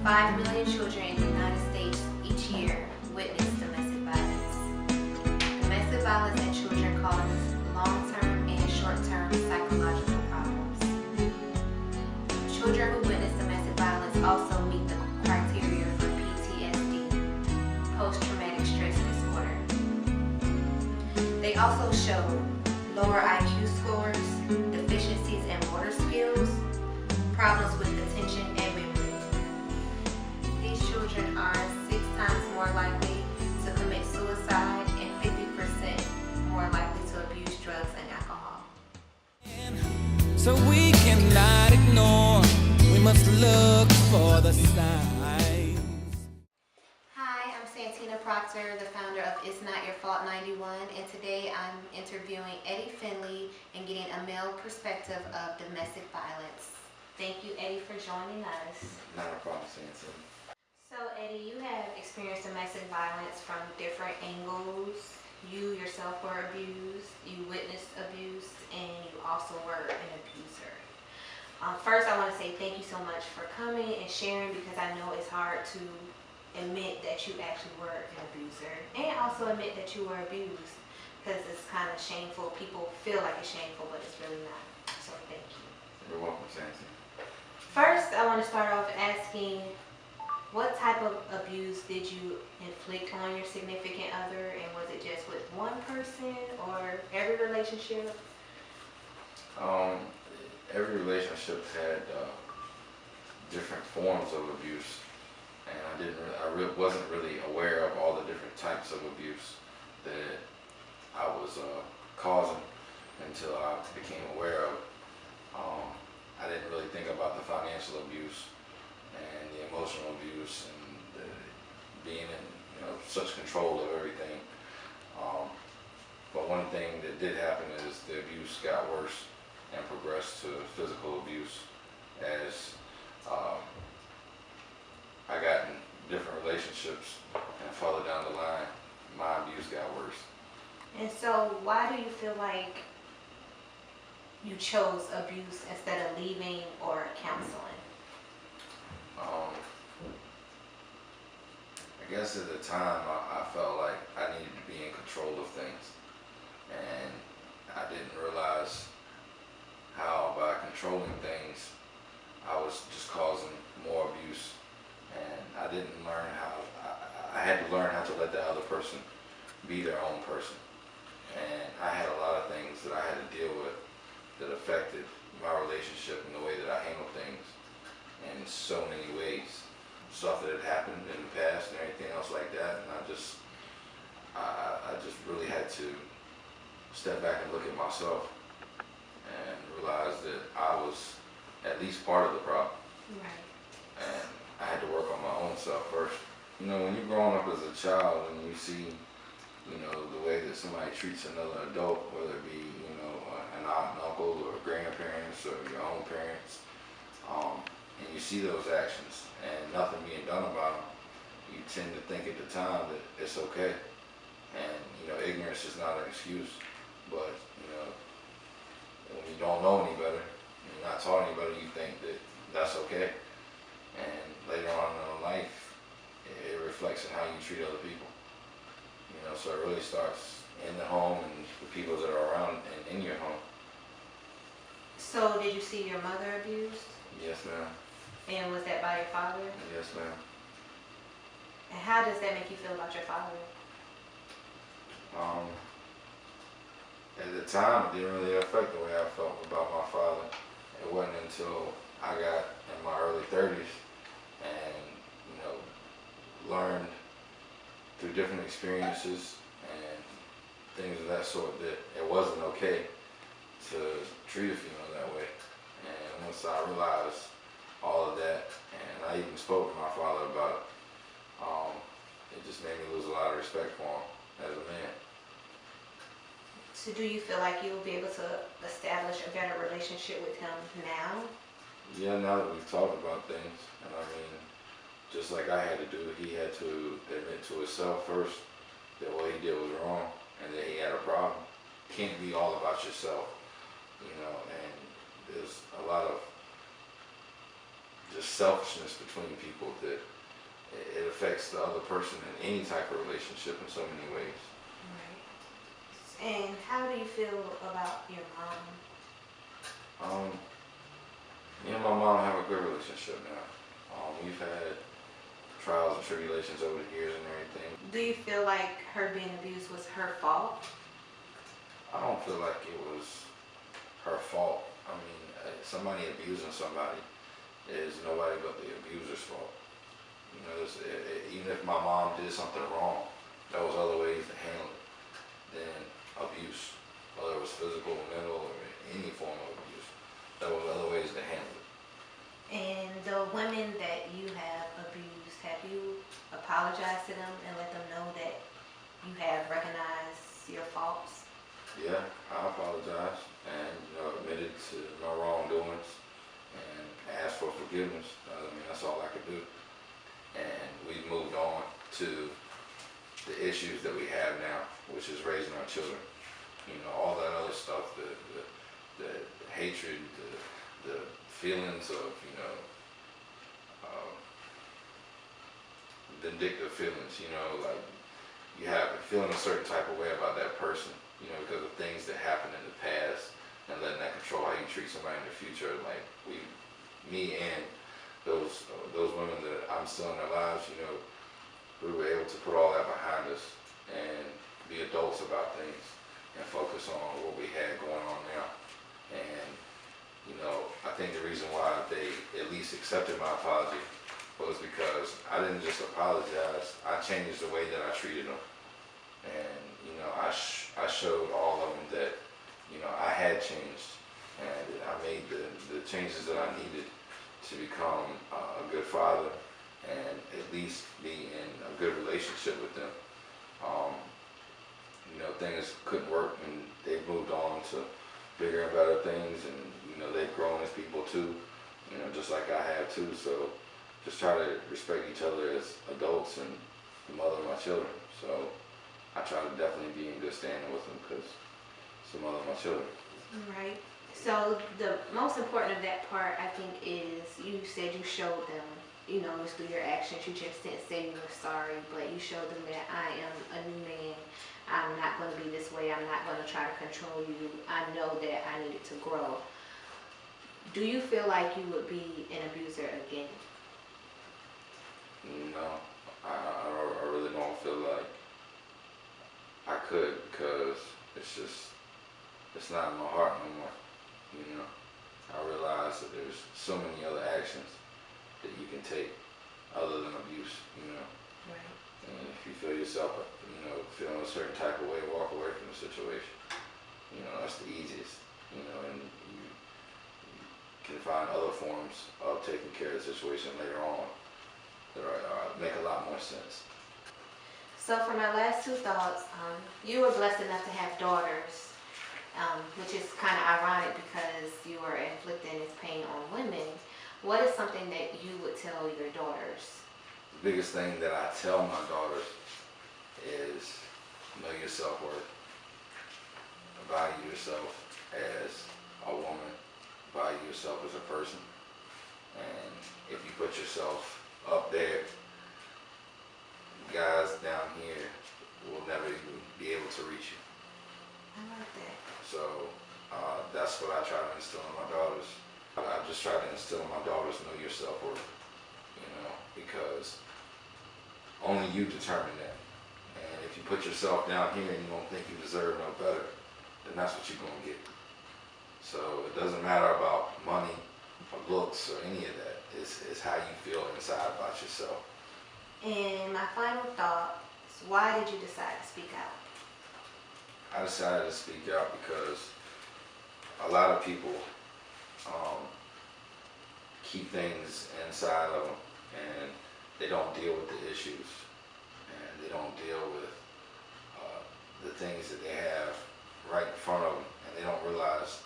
5 million children in the United States each year witness domestic violence. Domestic violence in children causes long-term and short-term psychological problems. Children who witness domestic violence also meet the criteria for PTSD, post-traumatic stress disorder. They also show lower IQ scores, deficiencies in motor skills, problems with attention and memory. These children are 6 times more likely to commit suicide and 50% more likely to abuse drugs and alcohol. So we cannot ignore, we must look for the signs. Hi, I'm Santina Proctor, the founder of It's Not Your Fault 91, and today I'm interviewing Eddie Finley and getting a male perspective of domestic violence. Thank you, Eddie, for joining us. Not a problem, Santina. So, Eddie, you have experienced domestic violence from different angles. You yourself were abused, you witnessed abuse, and you also were an abuser. First, I want to say thank you so much for coming and sharing, because I know it's hard to admit that you actually were an abuser and also admit that you were abused, because it's kind of shameful. People feel like it's shameful, but it's really not. So thank you. You're welcome, Santina. First, I want to start off asking, what type of abuse did you inflict on your significant other, and was it just with one person or every relationship? Every relationship had different forms of abuse, and I wasn't really aware of all the different types of abuse that I was causing until I became aware of it. I didn't really think about the financial abuse and the emotional abuse and being in such control of everything. But one thing that did happen is the abuse got worse and progressed to physical abuse as I got in different relationships, and further down the line, my abuse got worse. And so why do you feel like you chose abuse instead of leaving or counseling? I guess at the time I felt like I needed to be in control of things, and I didn't realize how by controlling things I was just causing more abuse, and I didn't learn how. I had to learn how to let the other person be their own person, and I had a lot of things that I had to deal with that affected my relationship and the way that I handled things in so many ways. Stuff that had happened in the past and everything else like that, and I just really had to step back and look at myself and realize that I was at least part of the problem. Right. And I had to work on my own self first. When you're growing up as a child and you see, the way that somebody treats another adult, whether it be, an aunt and uncle or grandparents or your own parents, and you see those actions and nothing being done about them, you tend to think at the time that it's okay. And, ignorance is not an excuse, but, when you don't know any better, and you're not taught any better, you think that that's okay. And later on in life, it reflects in how you treat other people. So it really starts in the home and the people that are around and in your home. So did you see your mother abused? Yes, ma'am. And was that by your father? Yes, ma'am. And how does that make you feel about your father? At the time, it didn't really affect the way I felt about my father. It wasn't until I got in my early 30s and, learned through different experiences and things of that sort that it wasn't okay to treat a female that way. And once I realized all of that, and I even spoke to my father about it, it just made me lose a lot of respect for him as a man. So do you feel like you'll be able to establish a better relationship with him now? Yeah, now that we've talked about things, and just like I had to do, he had to admit to himself first that what he did was wrong and that he had a problem. It can't be all about yourself, and there's a lot of just selfishness between people that it affects the other person in any type of relationship in so many ways. Right. And how do you feel about your mom? Me and my mom have a good relationship now. We've had trials and tribulations over the years and everything. Do you feel like her being abused was her fault? I don't feel like it was her fault. I mean, somebody abusing somebody is nobody but the abuser's fault. You know, even if my mom did something wrong, there was other ways to handle it than abuse, whether it was physical, mental, or any form of abuse. There was other ways to handle it. And the women that you have abused, have you apologized to them and let them know that you have recognized your faults? Yeah, I apologized and admitted to my wrongdoings and asked for forgiveness. I mean, that's all I could do. And we've moved on to the issues that we have now, which is raising our children. You know, all that other stuff, the hatred, the feelings of, vindictive feelings, like you have feeling a certain type of way about that person, because of things that happened in the past and letting that control how you treat somebody in the future. Like me and those women that I'm still in their lives, we were able to put all that behind us and be adults about things and focus on what we had going on now. And, I think the reason why they at least accepted my apology was because I didn't just apologize, I changed the way that I treated them. And, I showed all of them that, I had changed and I made the changes that I needed to become a good father and at least be in a good relationship with them. Things couldn't work and they've moved on to bigger and better things, and they've grown as people too, just like I have too. So just try to respect each other as adults and the mother of my children. So I try to definitely be in good standing with them because it's the mother of my children. Right. So the most important of that part, I think, is you said you showed them, just through your actions. You just didn't say you were sorry, but you showed them that I am a new man. I'm not going to be this way. I'm not going to try to control you. I know that I needed to grow. Do you feel like you would be an abuser again? No, I really don't feel like I could, because it's not in my heart no more. I realize that there's so many other actions that you can take other than abuse. Right. And if you feel yourself, feeling a certain type of way, walk away from the situation. That's the easiest. And you can find other forms of taking care of the situation later on that make a lot more sense. So for my last two thoughts, you were blessed enough to have daughters, which is kind of ironic because you are inflicting this pain on women. What is something that you would tell your daughters? The biggest thing that I tell my daughters is know your self-worth, value yourself as a woman, value yourself as a person. And if you put yourself up there, guys down here will never even be able to reach you. I like that. So that's what I try to instill in my daughters. I just try to instill in my daughters, know your self-worth, because only you determine that. And if you put yourself down here and you don't think you deserve no better, then that's what you're going to get. So it doesn't matter about money or looks or any of that. It's how you feel inside about yourself. And my final thought is, why did you decide to speak out? I decided to speak out because a lot of people keep things inside of them and they don't deal with the issues and they don't deal with the things that they have right in front of them, and they don't realize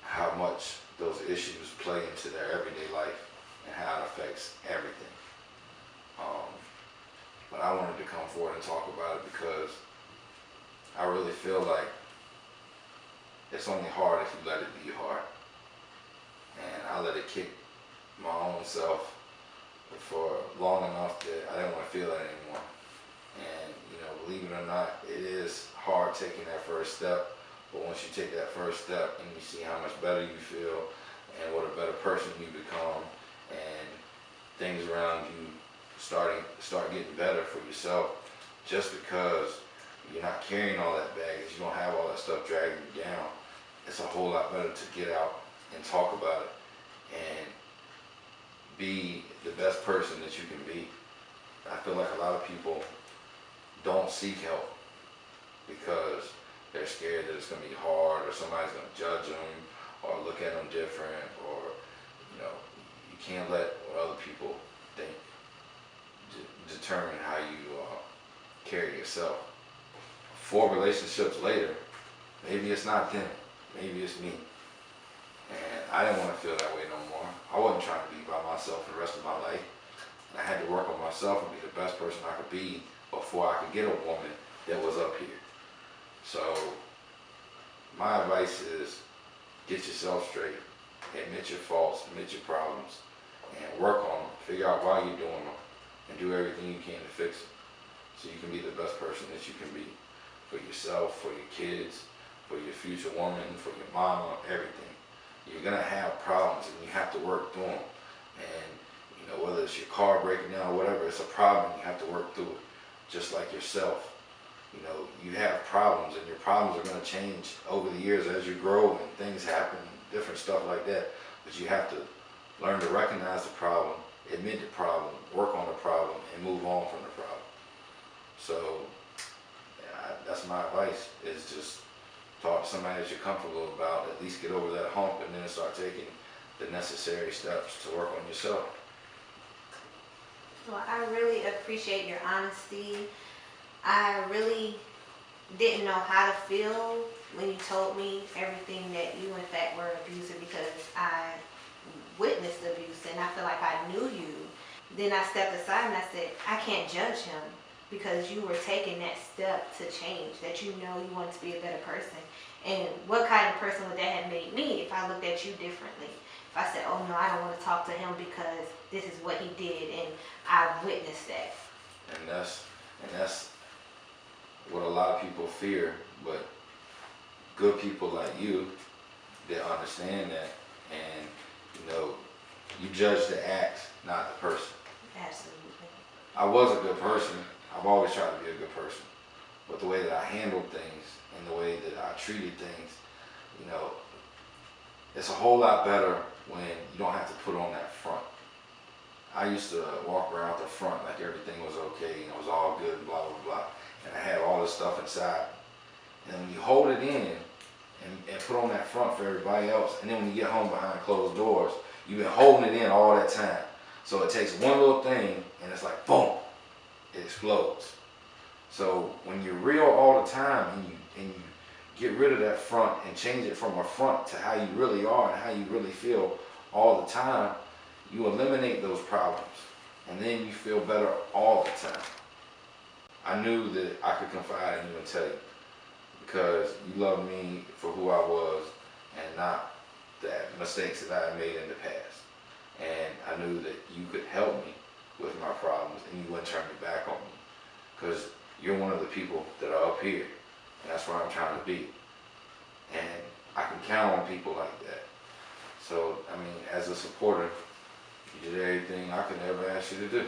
how much those issues play into their everyday life and how it affects everything. But I wanted to come forward and talk about it because I really feel like it's only hard if you let it be hard. And I let it kick my own self for long enough that I didn't want to feel that anymore. And, you know, believe it or not, it is hard taking that first step. But once you take that first step and you see how much better you feel and what a better person you become, and things around you start getting better for yourself, just because you're not carrying all that baggage, you don't have all that stuff dragging you down, it's a whole lot better to get out and talk about it and be the best person that you can be. I feel like a lot of people don't seek help because they're scared that it's going to be hard, or somebody's going to judge them or look at them different, or, you know, you can't let what other people think determine how you carry yourself. 4 relationships later, maybe it's not them, maybe it's me. And I didn't want to feel that way no more. I wasn't trying to be by myself for the rest of my life. And I had to work on myself and be the best person I could be before I could get a woman that was up here. So my advice is, get yourself straight, admit your faults, admit your problems, and work on them. Figure out why you're doing them, and do everything you can to fix it, so you can be the best person that you can be for yourself, for your kids, for your future woman, for your mama, everything. You're gonna have problems, and you have to work through them. And you know, whether it's your car breaking down or whatever, it's a problem. You have to work through it, just like yourself. You know, you have problems, and your problems are going to change over the years as you grow and things happen, different stuff like that. But you have to learn to recognize the problem, admit the problem, work on the problem, and move on from the problem. So that's my advice, is just talk to somebody that you're comfortable about, at least get over that hump, and then start taking the necessary steps to work on yourself. Well, I really appreciate your honesty. I really didn't know how to feel when you told me everything that you in fact were an abuser, because I witnessed abuse and I feel like I knew you. Then I stepped aside and I said, I can't judge him, because you were taking that step to change, that you know you want to be a better person. And what kind of person would that have made me if I looked at you differently? If I said, oh no, I don't want to talk to him because this is what he did and I witnessed that. And that's what a lot of people fear, but good people like you, they understand that, and you know, you judge the act, not the person. Absolutely. I was a good person. I've always tried to be a good person, but the way that I handled things and the way that I treated things, you know, it's a whole lot better when you don't have to put on that front. I used to walk around the front like everything was okay and it was all good, blah, blah, blah. And I had all this stuff inside. And when you hold it in and put on that front for everybody else, and then when you get home behind closed doors, you've been holding it in all that time. So it takes one little thing and it's like, boom, it explodes. So when you're real all the time and you get rid of that front and change it from a front to how you really are and how you really feel all the time, you eliminate those problems, and then you feel better all the time. I knew that I could confide in you and tell you, because you loved me for who I was and not the mistakes that I had made in the past. And I knew that you could help me with my problems and you wouldn't turn your back on me, because you're one of the people that are up here, and that's where I'm trying to be. And I can count on people like that. So, I mean, as a supporter, you did everything I could ever ask you to do.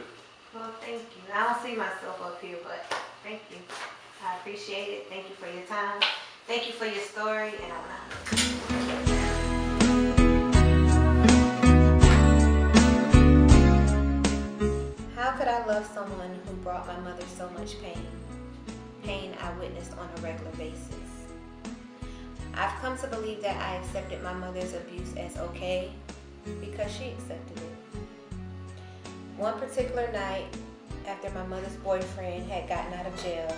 Well, thank you. I don't see myself up here, but thank you. I appreciate it. Thank you for your time. Thank you for your story, and I'm out. How could I love someone who brought my mother so much pain? Pain I witnessed on a regular basis. I've come to believe that I accepted my mother's abuse as okay because she accepted it. One particular night, after my mother's boyfriend had gotten out of jail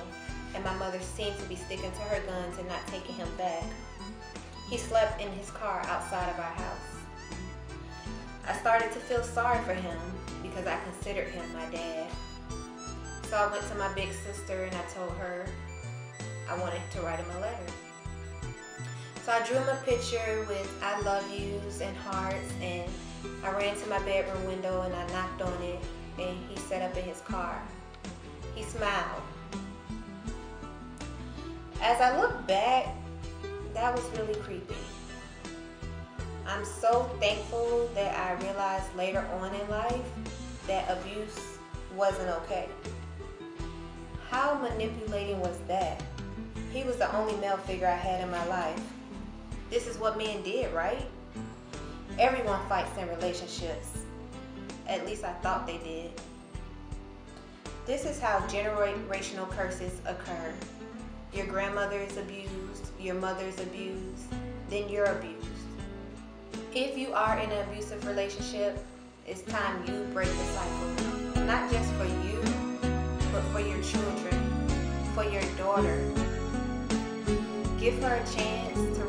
and my mother seemed to be sticking to her guns and not taking him back, he slept in his car outside of our house. I started to feel sorry for him because I considered him my dad. So I went to my big sister and I told her I wanted to write him a letter. So I drew him a picture with I love yous and hearts and I ran to my bedroom window and I knocked on it, and he sat up in his car. He smiled. As I look back, that was really creepy. I'm so thankful that I realized later on in life that abuse wasn't okay. How manipulating was that? He was the only male figure I had in my life. This is what men did, right? Everyone fights in relationships. At least I thought they did. This is how generational curses occur. Your grandmother is abused, your mother is abused, then you're abused. If you are in an abusive relationship, it's time you break the cycle. Not just for you, but for your children, for your daughter. Give her a chance to